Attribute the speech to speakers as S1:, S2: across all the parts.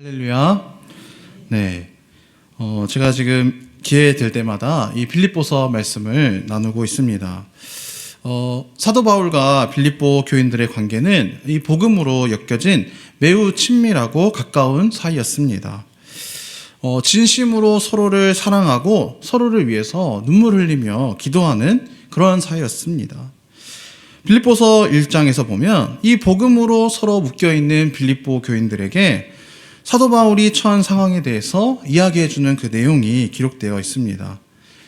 S1: 할렐루야. 네. 제가 지금 기회 될 때마다 이 빌립보서 말씀을 나누고 있습니다. 사도 바울과 빌립보 교인들의 관계는 이 복음으로 엮여진 매우 친밀하고 가까운 사이였습니다. 진심으로 서로를 사랑하고 서로를 위해서 눈물 흘리며 기도하는 그러한 사이였습니다. 빌립보서 1장에서 보면 이 복음으로 서로 묶여있는 빌립보 교인들에게 사도 바울이 처한 상황에 대해서 이야기해주는 그 내용이 기록되어 있습니다.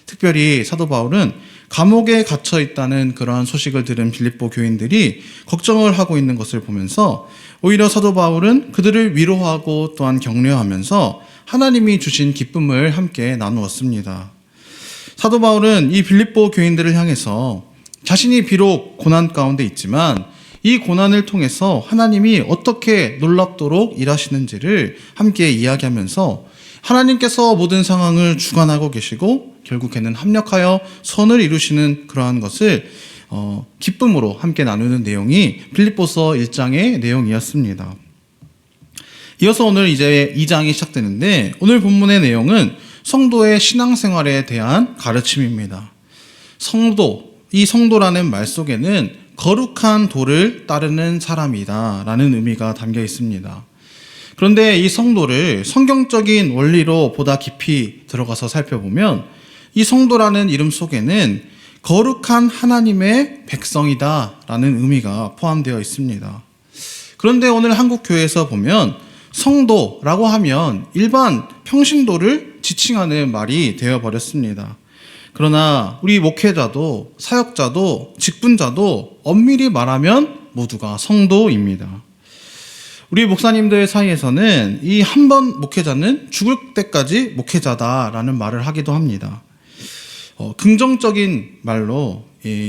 S1: 특별히 사도 바울은 감옥에 갇혀 있다는 그러한 소식을 들은 빌립보 교인들이 걱정을 하고 있는 것을 보면서 오히려 사도 바울은 그들을 위로하고 또한 격려하면서 하나님이 주신 기쁨을 함께 나누었습니다. 사도 바울은 이 빌립보 교인들을 향해서 자신이 비록 고난 가운데 있지만 이 고난을 통해서 하나님이 어떻게 놀랍도록 일하시는지를 함께 이야기하면서 하나님께서 모든 상황을 주관하고 계시고 결국에는 합력하여 선을 이루시는 그러한 것을 기쁨으로 함께 나누는 내용이 빌립보서 1장의 내용이었습니다. 이어서 오늘 이제 2장이 시작되는데 오늘 본문의 내용은 성도의 신앙생활에 대한 가르침입니다. 이 성도라는 말 속에는 거룩한 도를 따르는 사람이다 라는 의미가 담겨 있습니다. 그런데 이 성도를 성경적인 원리로 보다 깊이 들어가서 살펴보면 이 성도라는 이름 속에는 거룩한 하나님의 백성이다 라는 의미가 포함되어 있습니다. 그런데 오늘 한국교회에서 보면 성도라고 하면 일반 평신도를 지칭하는 말이 되어버렸습니다. 그러나 우리 목회자도 사역자도 직분자도 엄밀히 말하면 모두가 성도입니다. 우리 목사님들 사이에서는 이 한 번 목회자는 죽을 때까지 목회자다라는 말을 하기도 합니다. 긍정적인 말로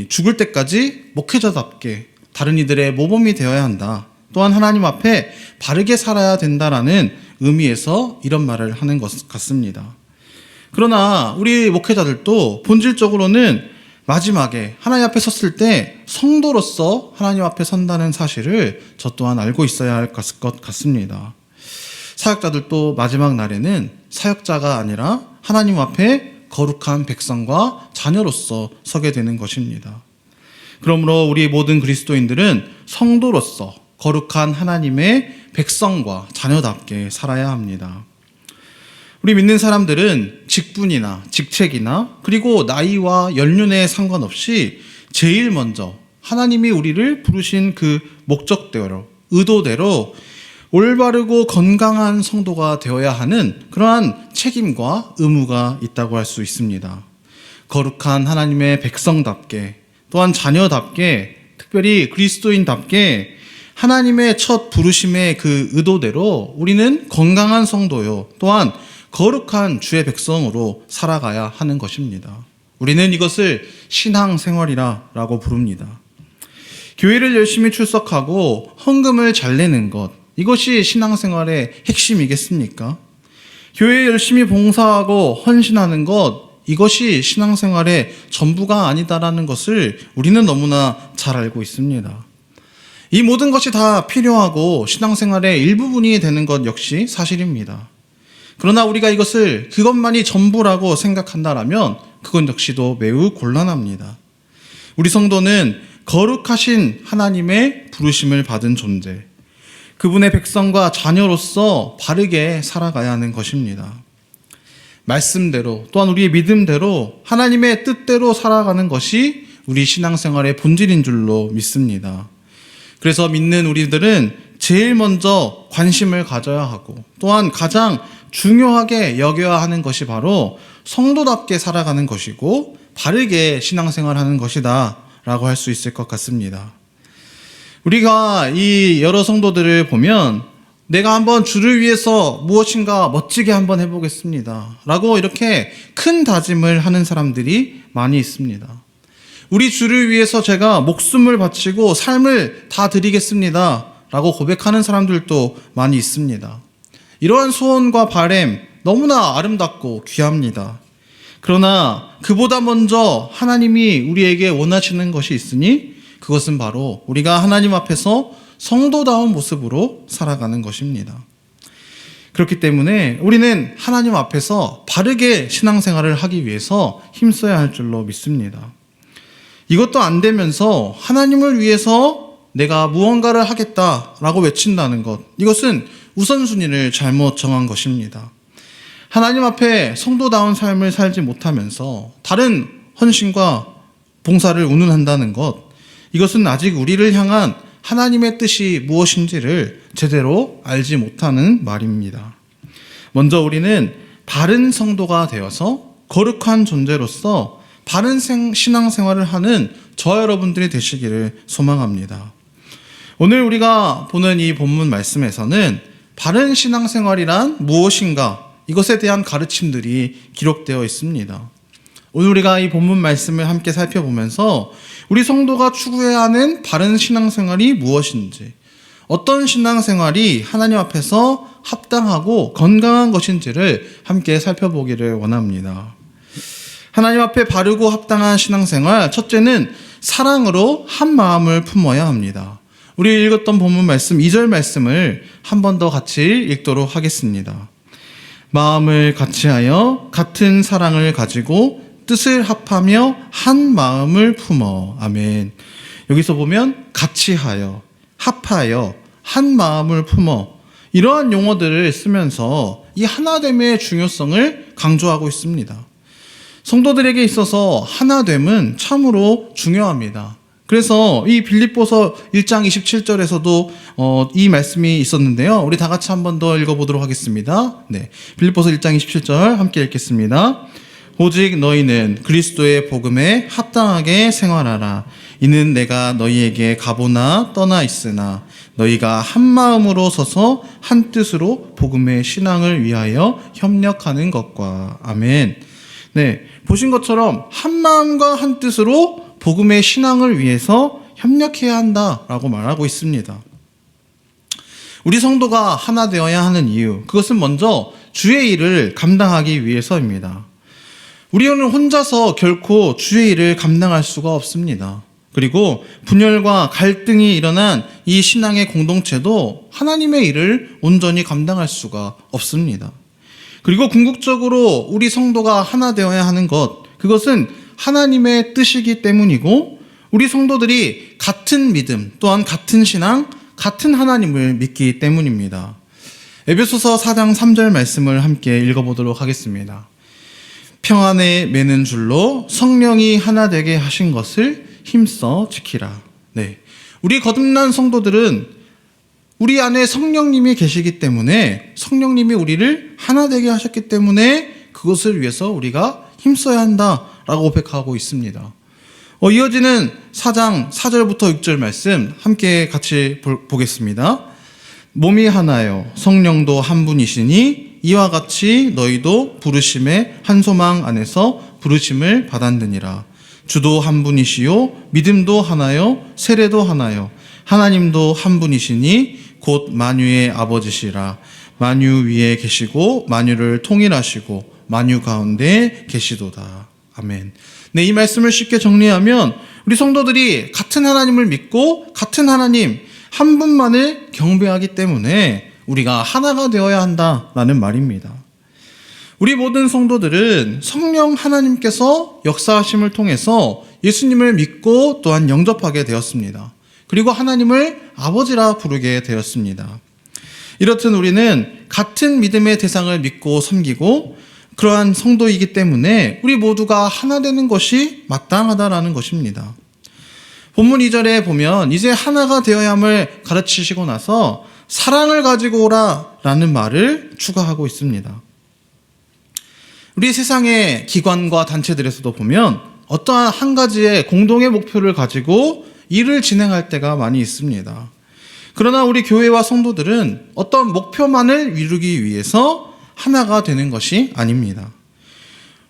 S1: 죽을 때까지 목회자답게 다른 이들의 모범이 되어야 한다. 또한 하나님 앞에 바르게 살아야 된다라는 의미에서 이런 말을 하는 것 같습니다. 그러나 우리 목회자들도 본질적으로는 마지막에 하나님 앞에 섰을 때 성도로서 하나님 앞에 선다는 사실을 저 또한 알고 있어야 할 것 같습니다. 사역자들도 마지막 날에는 사역자가 아니라 하나님 앞에 거룩한 백성과 자녀로서 서게 되는 것입니다. 그러므로 우리 모든 그리스도인들은 성도로서 거룩한 하나님의 백성과 자녀답게 살아야 합니다. 우리 믿는 사람들은 직분이나 직책이나 그리고 나이와 연륜에 상관없이 제일 먼저 하나님이 우리를 부르신 그 목적대로, 의도대로 올바르고 건강한 성도가 되어야 하는 그러한 책임과 의무가 있다고 할 수 있습니다. 거룩한 하나님의 백성답게 또한 자녀답게 특별히 그리스도인답게 하나님의 첫 부르심의 그 의도대로 우리는 건강한 성도요 또한 거룩한 주의 백성으로 살아가야 하는 것입니다. 우리는 이것을 신앙생활이라고 부릅니다. 교회를 열심히 출석하고 헌금을 잘 내는 것, 이것이 신앙생활의 핵심이겠습니까? 교회에 열심히 봉사하고 헌신하는 것, 이것이 신앙생활의 전부가 아니다라는 것을 우리는 너무나 잘 알고 있습니다. 이 모든 것이 다 필요하고 신앙생활의 일부분이 되는 것 역시 사실입니다. 그러나 우리가 이것을 그것만이 전부라고 생각한다면 그건 역시도 매우 곤란합니다. 우리 성도는 거룩하신 하나님의 부르심을 받은 존재, 그분의 백성과 자녀로서 바르게 살아가야 하는 것입니다. 말씀대로 또한 우리의 믿음대로 하나님의 뜻대로 살아가는 것이 우리 신앙생활의 본질인 줄로 믿습니다. 그래서 믿는 우리들은 제일 먼저 관심을 가져야 하고 또한 가장 중요하게 여겨야 하는 것이 바로 성도답게 살아가는 것이고 바르게 신앙생활하는 것이다 라고 할 수 있을 것 같습니다. 우리가 이 여러 성도들을 보면 내가 한번 주를 위해서 무엇인가 멋지게 한번 해보겠습니다 라고 이렇게 큰 다짐을 하는 사람들이 많이 있습니다. 우리 주를 위해서 제가 목숨을 바치고 삶을 다 드리겠습니다 라고 고백하는 사람들도 많이 있습니다. 이러한 소원과 바람 너무나 아름답고 귀합니다. 그러나 그보다 먼저 하나님이 우리에게 원하시는 것이 있으니 그것은 바로 우리가 하나님 앞에서 성도다운 모습으로 살아가는 것입니다. 그렇기 때문에 우리는 하나님 앞에서 바르게 신앙생활을 하기 위해서 힘써야 할 줄로 믿습니다. 이것도 안 되면서 하나님을 위해서 내가 무언가를 하겠다라고 외친다는 것, 이것은 우선순위를 잘못 정한 것입니다. 하나님 앞에 성도다운 삶을 살지 못하면서 다른 헌신과 봉사를 운운한다는 것, 이것은 아직 우리를 향한 하나님의 뜻이 무엇인지를 제대로 알지 못하는 말입니다. 먼저 우리는 바른 성도가 되어서 거룩한 존재로서 바른 신앙생활을 하는 저와 여러분들이 되시기를 소망합니다. 오늘 우리가 보는 이 본문 말씀에서는 바른 신앙생활이란 무엇인가, 이것에 대한 가르침들이 기록되어 있습니다. 오늘 우리가 이 본문 말씀을 함께 살펴보면서 우리 성도가 추구해야 하는 바른 신앙생활이 무엇인지, 어떤 신앙생활이 하나님 앞에서 합당하고 건강한 것인지를 함께 살펴보기를 원합니다. 하나님 앞에 바르고 합당한 신앙생활, 첫째는 사랑으로 한 마음을 품어야 합니다. 우리 읽었던 본문 말씀 2절 말씀을 한 번 더 같이 읽도록 하겠습니다. 마음을 같이하여 같은 사랑을 가지고 뜻을 합하며 한 마음을 품어. 아멘. 여기서 보면 같이하여, 합하여, 한 마음을 품어, 이러한 용어들을 쓰면서 이 하나됨의 중요성을 강조하고 있습니다. 성도들에게 있어서 하나됨은 참으로 중요합니다. 그래서 이 빌립보서 1장 27절에서도 이 말씀이 있었는데요. 우리 다 같이 한 번 더 읽어보도록 하겠습니다. 네, 빌립보서 1장 27절 함께 읽겠습니다. 오직 너희는 그리스도의 복음에 합당하게 생활하라. 이는 내가 너희에게 가보나 떠나 있으나 너희가 한 마음으로 서서 한 뜻으로 복음의 신앙을 위하여 협력하는 것과. 아멘. 네, 보신 것처럼 한 마음과 한 뜻으로 복음의 신앙을 위해서 협력해야 한다라고 말하고 있습니다. 우리 성도가 하나 되어야 하는 이유, 그것은 먼저 주의 일을 감당하기 위해서입니다. 우리는 혼자서 결코 주의 일을 감당할 수가 없습니다. 그리고 분열과 갈등이 일어난 이 신앙의 공동체도 하나님의 일을 온전히 감당할 수가 없습니다. 그리고 궁극적으로 우리 성도가 하나 되어야 하는 것, 그것은 하나님의 뜻이기 때문이고, 우리 성도들이 같은 믿음, 또한 같은 신앙, 같은 하나님을 믿기 때문입니다. 에베소서 4장 3절 말씀을 함께 읽어보도록 하겠습니다. 평안에 매는 줄로 성령이 하나 되게 하신 것을 힘써 지키라. 네, 우리 거듭난 성도들은 우리 안에 성령님이 계시기 때문에, 성령님이 우리를 하나 되게 하셨기 때문에 그것을 위해서 우리가 힘써야 한다라고 고백하고 있습니다. 이어지는 4장 4절부터 6절 말씀 함께 같이 보겠습니다. 몸이 하나요 성령도 한 분이시니 이와 같이 너희도 부르심의 한 소망 안에서 부르심을 받았느니라. 주도 한 분이시요 믿음도 하나요 세례도 하나요 하나님도 한 분이시니 곧 만유의 아버지시라. 만유 위에 계시고 만유를 통일하시고 만유 가운데 계시도다. 아멘. 네, 이 말씀을 쉽게 정리하면 우리 성도들이 같은 하나님을 믿고 같은 하나님 한 분만을 경배하기 때문에 우리가 하나가 되어야 한다라는 말입니다. 우리 모든 성도들은 성령 하나님께서 역사하심을 통해서 예수님을 믿고 또한 영접하게 되었습니다. 그리고 하나님을 아버지라 부르게 되었습니다. 이렇듯 우리는 같은 믿음의 대상을 믿고 섬기고 그러한 성도이기 때문에 우리 모두가 하나 되는 것이 마땅하다라는 것입니다. 본문 2절에 보면 이제 하나가 되어야 함을 가르치시고 나서 사랑을 가지고 오라 라는 말을 추가하고 있습니다. 우리 세상의 기관과 단체들에서도 보면 어떠한 한 가지의 공동의 목표를 가지고 일을 진행할 때가 많이 있습니다. 그러나 우리 교회와 성도들은 어떤 목표만을 이루기 위해서 하나가 되는 것이 아닙니다.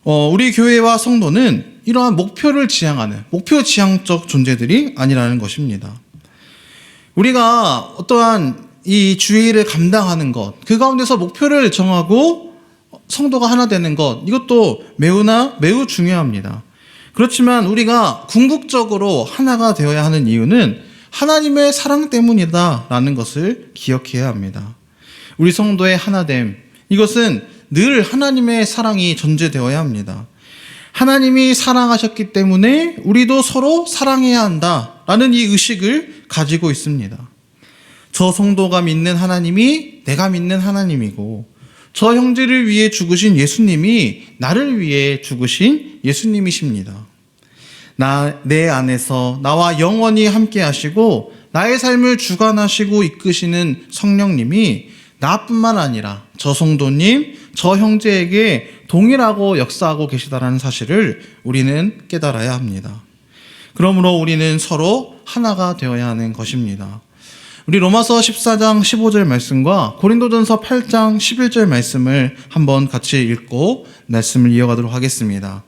S1: 우리 교회와 성도는 이러한 목표를 지향하는 목표 지향적 존재들이 아니라는 것입니다. 우리가 어떠한 이 주의를 감당하는 것, 그 가운데서 목표를 정하고 성도가 하나 되는 것, 이것도 매우 중요합니다. 그렇지만 우리가 궁극적으로 하나가 되어야 하는 이유는 하나님의 사랑 때문이다라는 것을 기억해야 합니다. 우리 성도의 하나됨, 이것은 늘 하나님의 사랑이 전제되어야 합니다. 하나님이 사랑하셨기 때문에 우리도 서로 사랑해야 한다라는 이 의식을 가지고 있습니다. 저 성도가 믿는 하나님이 내가 믿는 하나님이고, 저 형제를 위해 죽으신 예수님이 나를 위해 죽으신 예수님이십니다. 내 안에서 나와 영원히 함께 하시고 나의 삶을 주관하시고 이끄시는 성령님이 나뿐만 아니라 저 성도님, 저 형제에게 동일하고 역사하고 계시다라는 사실을 우리는 깨달아야 합니다. 그러므로 우리는 서로 하나가 되어야 하는 것입니다. 우리 로마서 14장 15절 말씀과 고린도전서 8장 11절 말씀을 한번 같이 읽고 말씀을 이어가도록 하겠습니다.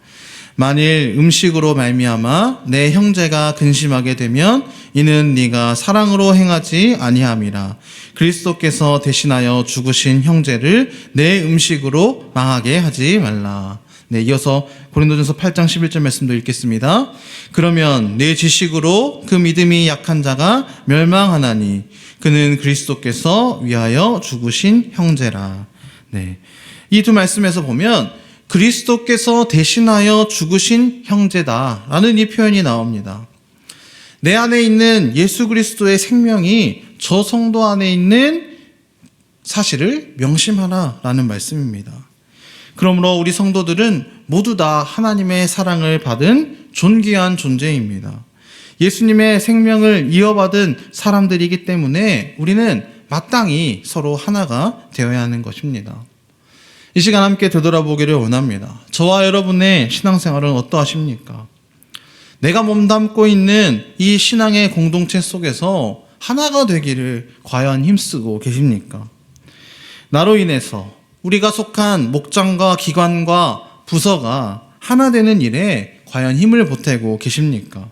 S1: 만일 음식으로 말미암아 내 형제가 근심하게 되면 이는 네가 사랑으로 행하지 아니함이라. 그리스도께서 대신하여 죽으신 형제를 내 음식으로 망하게 하지 말라. 네, 이어서 고린도전서 8장 11절 말씀도 읽겠습니다. 그러면 내 지식으로 그 믿음이 약한 자가 멸망하나니 그는 그리스도께서 위하여 죽으신 형제라. 네, 이 두 말씀에서 보면 그리스도께서 대신하여 죽으신 형제다라는 이 표현이 나옵니다. 내 안에 있는 예수 그리스도의 생명이 저 성도 안에 있는 사실을 명심하라라는 말씀입니다. 그러므로 우리 성도들은 모두 다 하나님의 사랑을 받은 존귀한 존재입니다. 예수님의 생명을 이어받은 사람들이기 때문에 우리는 마땅히 서로 하나가 되어야 하는 것입니다. 이 시간 함께 되돌아보기를 원합니다. 저와 여러분의 신앙생활은 어떠하십니까? 내가 몸담고 있는 이 신앙의 공동체 속에서 하나가 되기를 과연 힘쓰고 계십니까? 나로 인해서 우리가 속한 목장과 기관과 부서가 하나 되는 일에 과연 힘을 보태고 계십니까?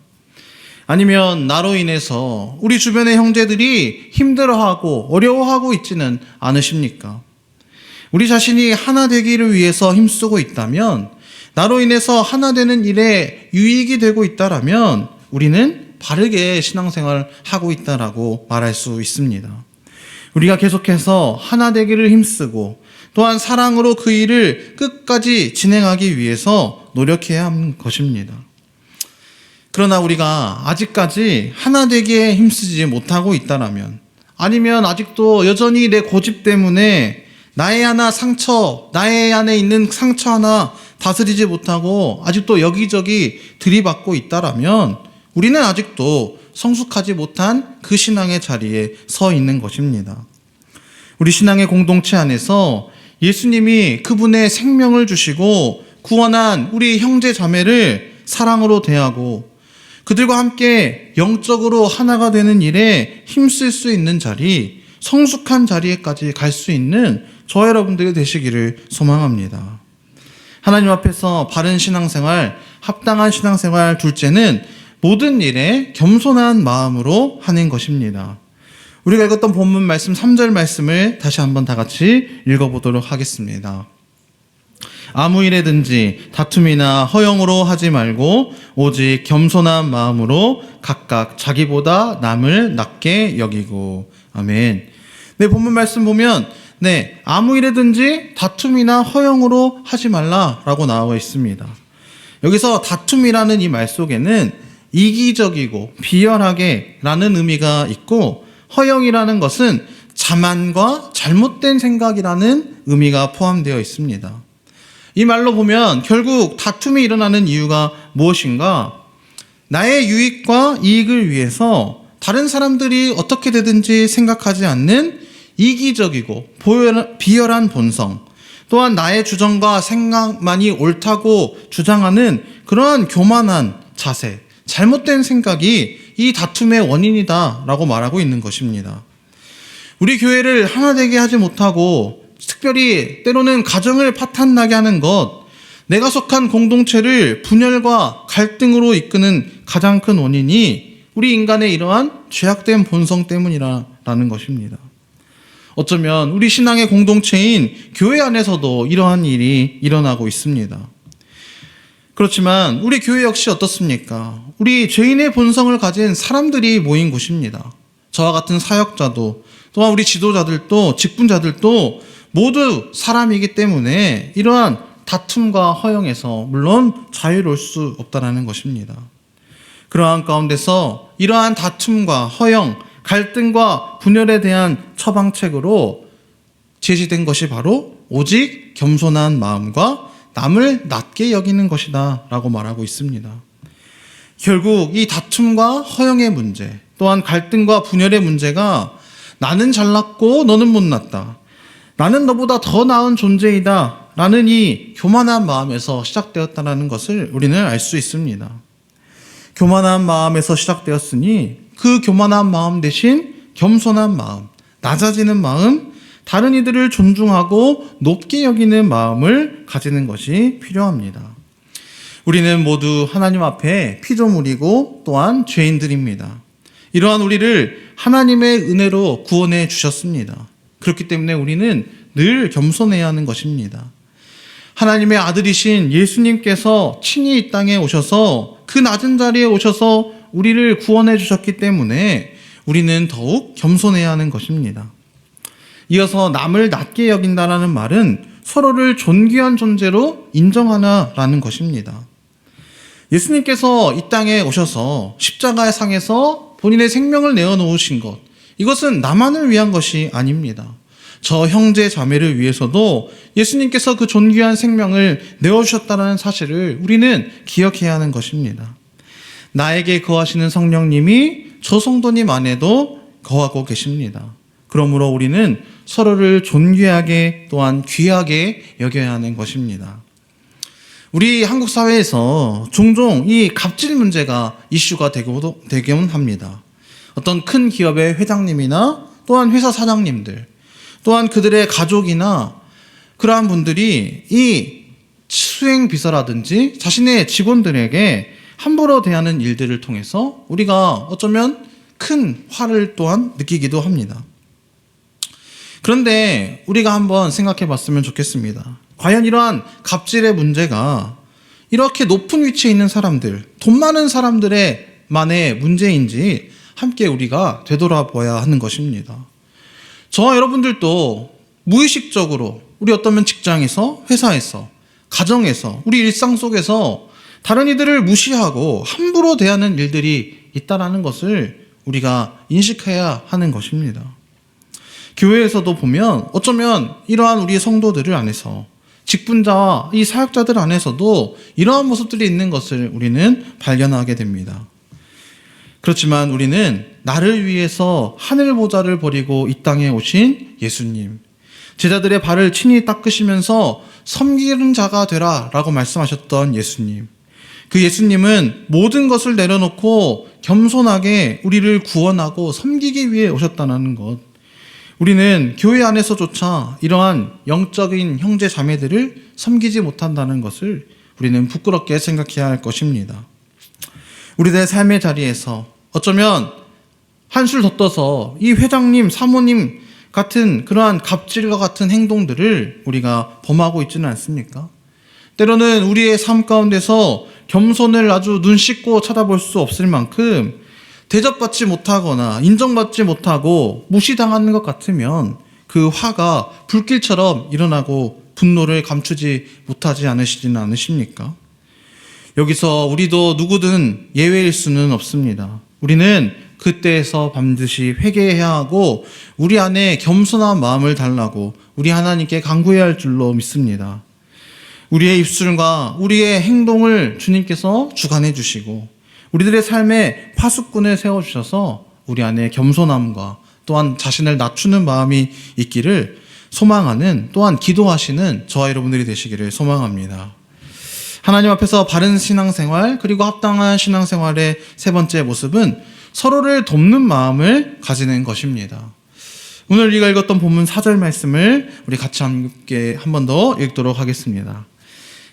S1: 아니면 나로 인해서 우리 주변의 형제들이 힘들어하고 어려워하고 있지는 않으십니까? 우리 자신이 하나 되기를 위해서 힘쓰고 있다면, 나로 인해서 하나 되는 일에 유익이 되고 있다라면 우리는 바르게 신앙생활을 하고 있다라고 말할 수 있습니다. 우리가 계속해서 하나 되기를 힘쓰고 또한 사랑으로 그 일을 끝까지 진행하기 위해서 노력해야 하는 것입니다. 그러나 우리가 아직까지 하나 되기에 힘쓰지 못하고 있다라면, 아니면 아직도 여전히 내 고집 때문에 나의 안에 있는 상처 하나 다스리지 못하고 아직도 여기저기 들이받고 있다라면 우리는 아직도 성숙하지 못한 그 신앙의 자리에 서 있는 것입니다. 우리 신앙의 공동체 안에서 예수님이 그분의 생명을 주시고 구원한 우리 형제 자매를 사랑으로 대하고 그들과 함께 영적으로 하나가 되는 일에 힘쓸 수 있는 자리, 성숙한 자리에까지 갈 수 있는 저 여러분들이 되시기를 소망합니다. 하나님 앞에서 바른 신앙생활, 합당한 신앙생활, 둘째는 모든 일에 겸손한 마음으로 하는 것입니다. 우리가 읽었던 본문 말씀 3절 말씀을 다시 한번 다 같이 읽어보도록 하겠습니다. 아무 일에든지 다툼이나 허영으로 하지 말고 오직 겸손한 마음으로 각각 자기보다 남을 낮게 여기고. 아멘. 네, 본문 말씀 보면 아무 일에든지 다툼이나 허영으로 하지 말라라고 나와 있습니다. 여기서 다툼이라는 이 말 속에는 이기적이고 비열하게 라는 의미가 있고, 허영이라는 것은 자만과 잘못된 생각이라는 의미가 포함되어 있습니다. 이 말로 보면 결국 다툼이 일어나는 이유가 무엇인가? 나의 유익과 이익을 위해서 다른 사람들이 어떻게 되든지 생각하지 않는 이기적이고 비열한 본성, 또한 나의 주장과 생각만이 옳다고 주장하는 그러한 교만한 자세, 잘못된 생각이 이 다툼의 원인이다라고 말하고 있는 것입니다. 우리 교회를 하나 되게 하지 못하고 특별히 때로는 가정을 파탄나게 하는 것, 내가 속한 공동체를 분열과 갈등으로 이끄는 가장 큰 원인이 우리 인간의 이러한 죄악된 본성 때문이라는 것입니다. 어쩌면 우리 신앙의 공동체인 교회 안에서도 이러한 일이 일어나고 있습니다. 그렇지만 우리 교회 역시 어떻습니까? 우리 죄인의 본성을 가진 사람들이 모인 곳입니다. 저와 같은 사역자도 또한 우리 지도자들도 직분자들도 모두 사람이기 때문에 이러한 다툼과 허영에서 물론 자유로울 수 없다는 것입니다. 그러한 가운데서 이러한 다툼과 허영, 갈등과 분열에 대한 처방책으로 제시된 것이 바로 오직 겸손한 마음과 남을 낮게 여기는 것이다 라고 말하고 있습니다. 결국 이 다툼과 허영의 문제, 또한 갈등과 분열의 문제가 나는 잘났고 너는 못났다, 나는 너보다 더 나은 존재이다 라는 이 교만한 마음에서 시작되었다는 것을 우리는 알 수 있습니다. 교만한 마음에서 시작되었으니 그 교만한 마음 대신 겸손한 마음, 낮아지는 마음, 다른 이들을 존중하고 높게 여기는 마음을 가지는 것이 필요합니다. 우리는 모두 하나님 앞에 피조물이고 또한 죄인들입니다. 이러한 우리를 하나님의 은혜로 구원해 주셨습니다. 그렇기 때문에 우리는 늘 겸손해야 하는 것입니다. 하나님의 아들이신 예수님께서 친히 이 땅에 오셔서 그 낮은 자리에 오셔서 우리를 구원해 주셨기 때문에 우리는 더욱 겸손해야 하는 것입니다. 이어서 남을 낮게 여긴다라는 말은 서로를 존귀한 존재로 인정하나라는 것입니다. 예수님께서 이 땅에 오셔서 십자가의 상에서 본인의 생명을 내어놓으신 것, 이것은 나만을 위한 것이 아닙니다. 저 형제 자매를 위해서도 예수님께서 그 존귀한 생명을 내어주셨다는 사실을 우리는 기억해야 하는 것입니다. 나에게 거하시는 성령님이 저 성도님 안에도 거하고 계십니다. 그러므로 우리는 서로를 존귀하게 또한 귀하게 여겨야 하는 것입니다. 우리 한국 사회에서 종종 이 갑질 문제가 이슈가 되곤 합니다. 어떤 큰 기업의 회장님이나 또한 회사 사장님들, 또한 그들의 가족이나 그러한 분들이 이 수행비서라든지 자신의 직원들에게 함부로 대하는 일들을 통해서 우리가 어쩌면 큰 화를 또한 느끼기도 합니다. 그런데 우리가 한번 생각해 봤으면 좋겠습니다. 과연 이러한 갑질의 문제가 이렇게 높은 위치에 있는 사람들, 돈 많은 사람들의 만의 문제인지 함께 우리가 되돌아봐야 하는 것입니다. 저와 여러분들도 무의식적으로 우리 어떠면 직장에서, 회사에서, 가정에서, 우리 일상 속에서 다른 이들을 무시하고 함부로 대하는 일들이 있다는 것을 우리가 인식해야 하는 것입니다. 교회에서도 보면 어쩌면 이러한 우리 성도들을 안에서 직분자와 이 사역자들 안에서도 이러한 모습들이 있는 것을 우리는 발견하게 됩니다. 그렇지만 우리는 나를 위해서 하늘 보좌를 버리고 이 땅에 오신 예수님, 제자들의 발을 친히 닦으시면서 섬기는 자가 되라 라고 말씀하셨던 예수님, 그 예수님은 모든 것을 내려놓고 겸손하게 우리를 구원하고 섬기기 위해 오셨다는 것, 우리는 교회 안에서조차 이러한 영적인 형제 자매들을 섬기지 못한다는 것을 우리는 부끄럽게 생각해야 할 것입니다. 우리들의 삶의 자리에서 어쩌면 한술 더 떠서 이 회장님, 사모님 같은 그러한 갑질과 같은 행동들을 우리가 범하고 있지는 않습니까? 때로는 우리의 삶 가운데서 겸손을 아주 눈 씻고 쳐다볼 수 없을 만큼 대접받지 못하거나 인정받지 못하고 무시당하는 것 같으면 그 화가 불길처럼 일어나고 분노를 감추지 못하지 않으시지는 않으십니까? 여기서 우리도 누구든 예외일 수는 없습니다. 우리는 그때에서 반드시 회개해야 하고 우리 안에 겸손한 마음을 달라고 우리 하나님께 간구해야 할 줄로 믿습니다. 우리의 입술과 우리의 행동을 주님께서 주관해 주시고 우리들의 삶에 파수꾼을 세워주셔서 우리 안에 겸손함과 또한 자신을 낮추는 마음이 있기를 소망하는, 또한 기도하시는 저와 여러분들이 되시기를 소망합니다. 하나님 앞에서 바른 신앙생활, 그리고 합당한 신앙생활의 세 번째 모습은 서로를 돕는 마음을 가지는 것입니다. 오늘 우리가 읽었던 본문 4절 말씀을 우리 같이 함께 한 번 더 읽도록 하겠습니다.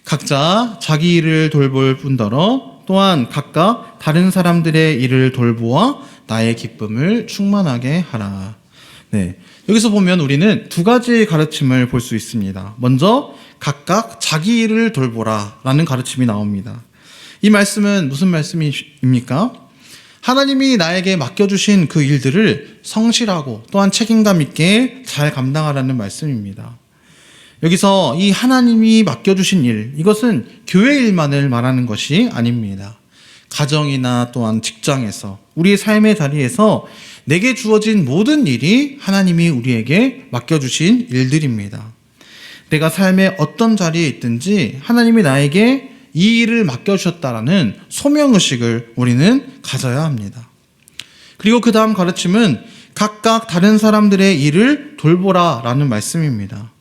S1: 각자 자기 일을 돌볼 뿐더러 또한 각각 다른 사람들의 일을 돌보아 나의 기쁨을 충만하게 하라. 네, 여기서 보면 우리는 두 가지 가르침을 볼 수 있습니다. 먼저 각각 자기 일을 돌보라 라는 가르침이 나옵니다. 이 말씀은 무슨 말씀입니까? 하나님이 나에게 맡겨주신 그 일들을 성실하고 또한 책임감 있게 잘 감당하라는 말씀입니다. 여기서 이 하나님이 맡겨주신 일, 이것은 교회 일만을 말하는 것이 아닙니다. 가정이나 또한 직장에서, 우리의 삶의 자리에서 내게 주어진 모든 일이 하나님이 우리에게 맡겨주신 일들입니다. 내가 삶의 어떤 자리에 있든지 하나님이 나에게 이 일을 맡겨주셨다라는 소명의식을 우리는 가져야 합니다. 그리고 그 다음 가르침은 각각 다른 사람들의 일을 돌보라라는 말씀입니다.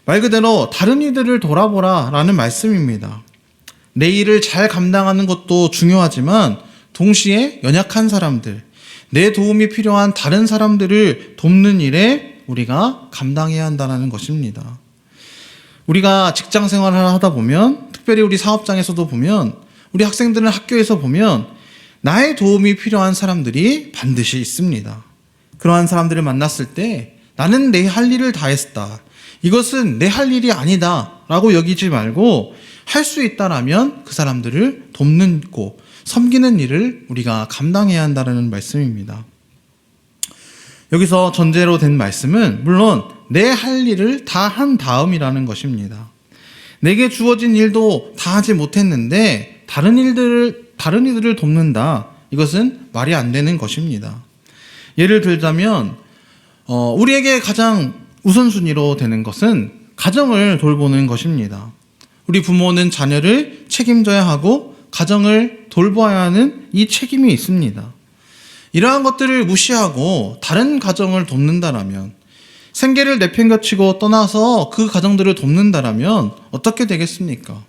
S1: 말 그대로 다른 이들을 돌아보라라는 말씀입니다. 내 일을 잘 감당하는 것도 중요하지만 동시에 연약한 사람들, 내 도움이 필요한 다른 사람들을 돕는 일에 우리가 감당해야 한다는 것입니다. 우리가 직장 생활을 하다 보면, 특별히 우리 사업장에서도 보면, 우리 학생들은 학교에서 보면 나의 도움이 필요한 사람들이 반드시 있습니다. 그러한 사람들을 만났을 때 나는 내 할 일을 다 했다, 이것은 내 할 일이 아니다 라고 여기지 말고 할 수 있다라면 그 사람들을 돕고 섬기는 일을 우리가 감당해야 한다는 말씀입니다. 여기서 전제로 된 말씀은 물론 내 할 일을 다 한 다음이라는 것입니다. 내게 주어진 일도 다 하지 못했는데 다른 이들을 돕는다, 이것은 말이 안 되는 것입니다. 예를 들자면 우리에게 가장 우선순위로 되는 것은 가정을 돌보는 것입니다. 우리 부모는 자녀를 책임져야 하고 가정을 돌봐야 하는 이 책임이 있습니다. 이러한 것들을 무시하고 다른 가정을 돕는다라면, 생계를 내팽개치고 떠나서 그 가정들을 돕는다라면 어떻게 되겠습니까?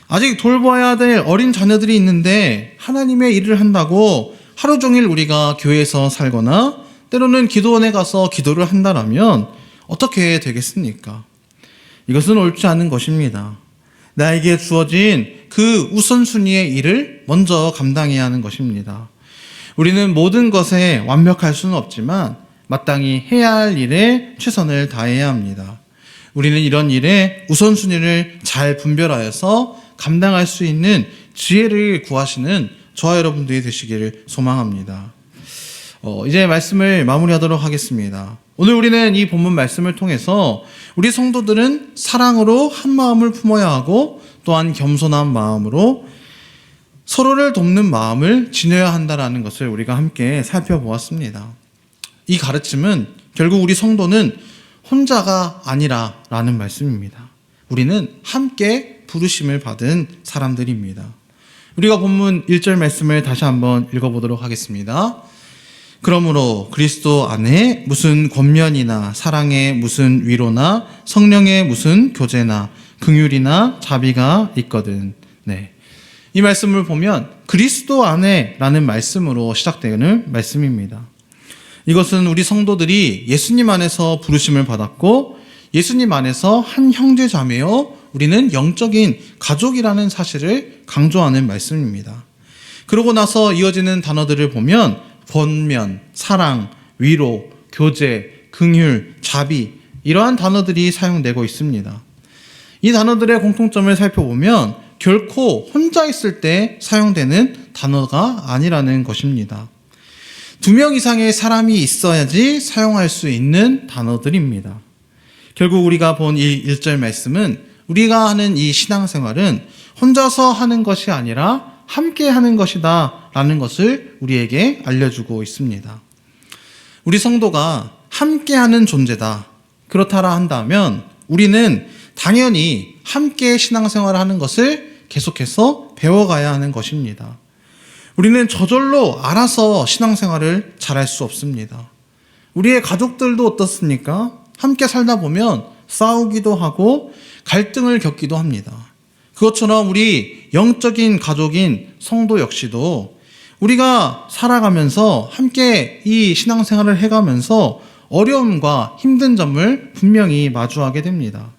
S1: 아직 돌봐야 될 어린 자녀들이 있는데 하나님의 일을 한다고 하루 종일 우리가 교회에서 살거나 때로는 기도원에 가서 기도를 한다라면 어떻게 되겠습니까? 이것은 옳지 않은 것입니다. 나에게 주어진 그 우선순위의 일을 먼저 감당해야 하는 것입니다. 우리는 모든 것에 완벽할 수는 없지만 마땅히 해야 할 일에 최선을 다해야 합니다. 우리는 이런 일에 우선순위를 잘 분별하여서 감당할 수 있는 지혜를 구하시는 저와 여러분들이 되시기를 소망합니다. 이제 말씀을 마무리하도록 하겠습니다. 오늘 우리는 이 본문 말씀을 통해서 우리 성도들은 사랑으로 한 마음을 품어야 하고 또한 겸손한 마음으로 서로를 돕는 마음을 지녀야 한다는 것을 우리가 함께 살펴보았습니다. 이 가르침은 결국 우리 성도는 혼자가 아니라라는 말씀입니다. 우리는 함께 부르심을 받은 사람들입니다. 우리가 본문 1절 말씀을 다시 한번 읽어보도록 하겠습니다. 그러므로 그리스도 안에 무슨 권면이나 사랑의 무슨 위로나 성령의 무슨 교제나 긍휼이나 자비가 있거든. 네. 이 말씀을 보면 그리스도 안에라는 말씀으로 시작되는 말씀입니다. 이것은 우리 성도들이 예수님 안에서 부르심을 받았고 예수님 안에서 한 형제 자매요, 우리는 영적인 가족이라는 사실을 강조하는 말씀입니다. 그러고 나서 이어지는 단어들을 보면 권면, 사랑, 위로, 교제, 긍휼, 자비, 이러한 단어들이 사용되고 있습니다. 이 단어들의 공통점을 살펴보면 결코 혼자 있을 때 사용되는 단어가 아니라는 것입니다. 2명 이상의 사람이 있어야지 사용할 수 있는 단어들입니다. 결국 우리가 본 이 1절 말씀은 우리가 하는 이 신앙생활은 혼자서 하는 것이 아니라 함께 하는 것이다 라는 것을 우리에게 알려주고 있습니다. 우리 성도가 함께 하는 존재다, 그렇다라 한다면 우리는 당연히 함께 신앙생활을 하는 것을 계속해서 배워가야 하는 것입니다. 우리는 저절로 알아서 신앙생활을 잘할 수 없습니다. 우리의 가족들도 어떻습니까? 함께 살다 보면 싸우기도 하고 갈등을 겪기도 합니다. 그것처럼 우리 영적인 가족인 성도 역시도 우리가 살아가면서 함께 이 신앙생활을 해가면서 어려움과 힘든 점을 분명히 마주하게 됩니다.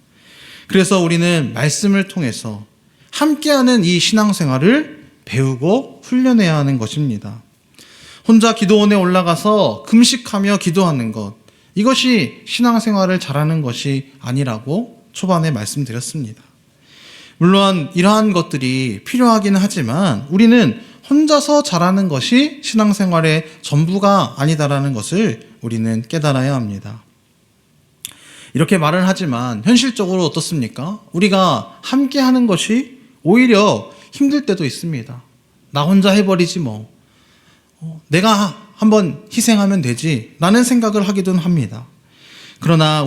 S1: 그래서 우리는 말씀을 통해서 함께하는 이 신앙생활을 배우고 훈련해야 하는 것입니다. 혼자 기도원에 올라가서 금식하며 기도하는 것, 이것이 신앙생활을 잘하는 것이 아니라고 초반에 말씀드렸습니다. 물론 이러한 것들이 필요하긴 하지만 우리는 혼자서 잘하는 것이 신앙생활의 전부가 아니다라는 것을 우리는 깨달아야 합니다. 이렇게 말을 하지만 현실적으로 어떻습니까? 우리가 함께 하는 것이 오히려 힘들 때도 있습니다. 나 혼자 해버리지 뭐. 내가 한번 희생하면 되지 라는 생각을 하기도 합니다. 그러나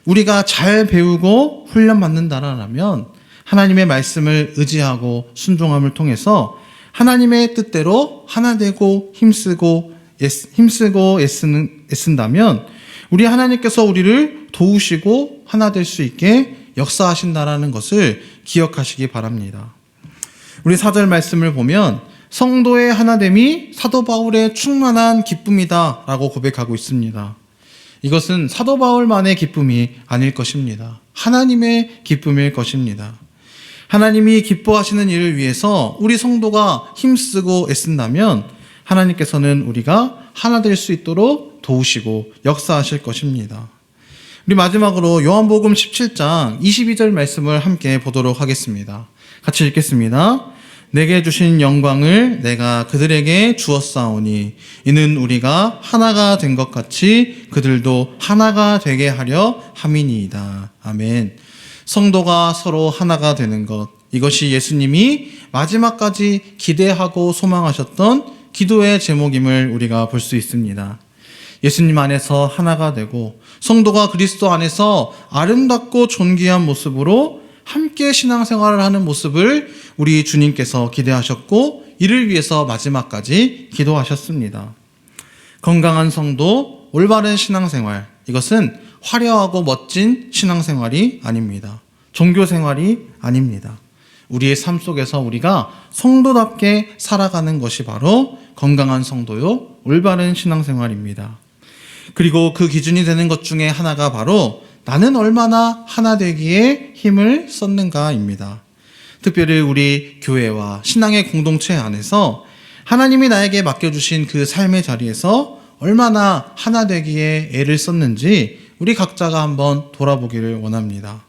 S1: 우리가 잘 배우고 훈련받는다라면 하나님의 말씀을 의지하고 순종함을 통해서 하나님의 뜻대로 하나 되고 힘쓰고 애쓴다면 우리 하나님께서 우리를 도우시고 하나 될 수 있게 역사하신다라는 것을 기억하시기 바랍니다. 우리 4절 말씀을 보면 성도의 하나됨이 사도 바울의 충만한 기쁨이다 라고 고백하고 있습니다. 이것은 사도 바울만의 기쁨이 아닐 것입니다. 하나님의 기쁨일 것입니다. 하나님이 기뻐하시는 일을 위해서 우리 성도가 힘쓰고 애쓴다면 하나님께서는 우리가 하나 될 수 있도록 도우시고 역사하실 것입니다. 우리 마지막으로 요한복음 17장 22절 말씀을 함께 보도록 하겠습니다. 같이 읽겠습니다. 내게 주신 영광을 내가 그들에게 주었사오니 이는 우리가 하나가 된 것 같이 그들도 하나가 되게 하려 함이니이다. 아멘. 성도가 서로 하나가 되는 것, 이것이 예수님이 마지막까지 기대하고 소망하셨던 기도의 제목임을 우리가 볼 수 있습니다. 예수님 안에서 하나가 되고 성도가 그리스도 안에서 아름답고 존귀한 모습으로 함께 신앙생활을 하는 모습을 우리 주님께서 기대하셨고 이를 위해서 마지막까지 기도하셨습니다. 건강한 성도, 올바른 신앙생활, 이것은 화려하고 멋진 신앙생활이 아닙니다. 종교생활이 아닙니다. 우리의 삶 속에서 우리가 성도답게 살아가는 것이 바로 건강한 성도요, 올바른 신앙생활입니다. 그리고 그 기준이 되는 것 중에 하나가 바로 나는 얼마나 하나 되기에 힘을 썼는가입니다. 특별히 우리 교회와 신앙의 공동체 안에서 하나님이 나에게 맡겨주신 그 삶의 자리에서 얼마나 하나 되기에 애를 썼는지 우리 각자가 한번 돌아보기를 원합니다.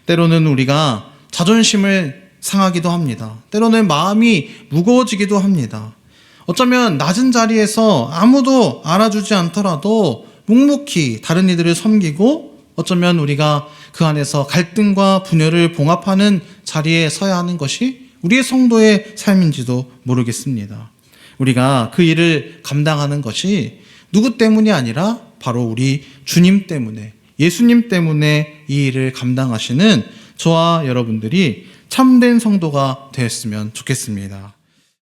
S1: 때로는 우리가 자존심을 상하기도 합니다. 때로는 마음이 무거워지기도 합니다. 어쩌면 낮은 자리에서 아무도 알아주지 않더라도 묵묵히 다른 이들을 섬기고 어쩌면 우리가 그 안에서 갈등과 분열을 봉합하는 자리에 서야 하는 것이 우리의 성도의 삶인지도 모르겠습니다. 우리가 그 일을 감당하는 것이 누구 때문이 아니라 바로 우리 주님 때문에, 예수님 때문에 이 일을 감당하시는 저와 여러분들이 참된 성도가 되었으면 좋겠습니다.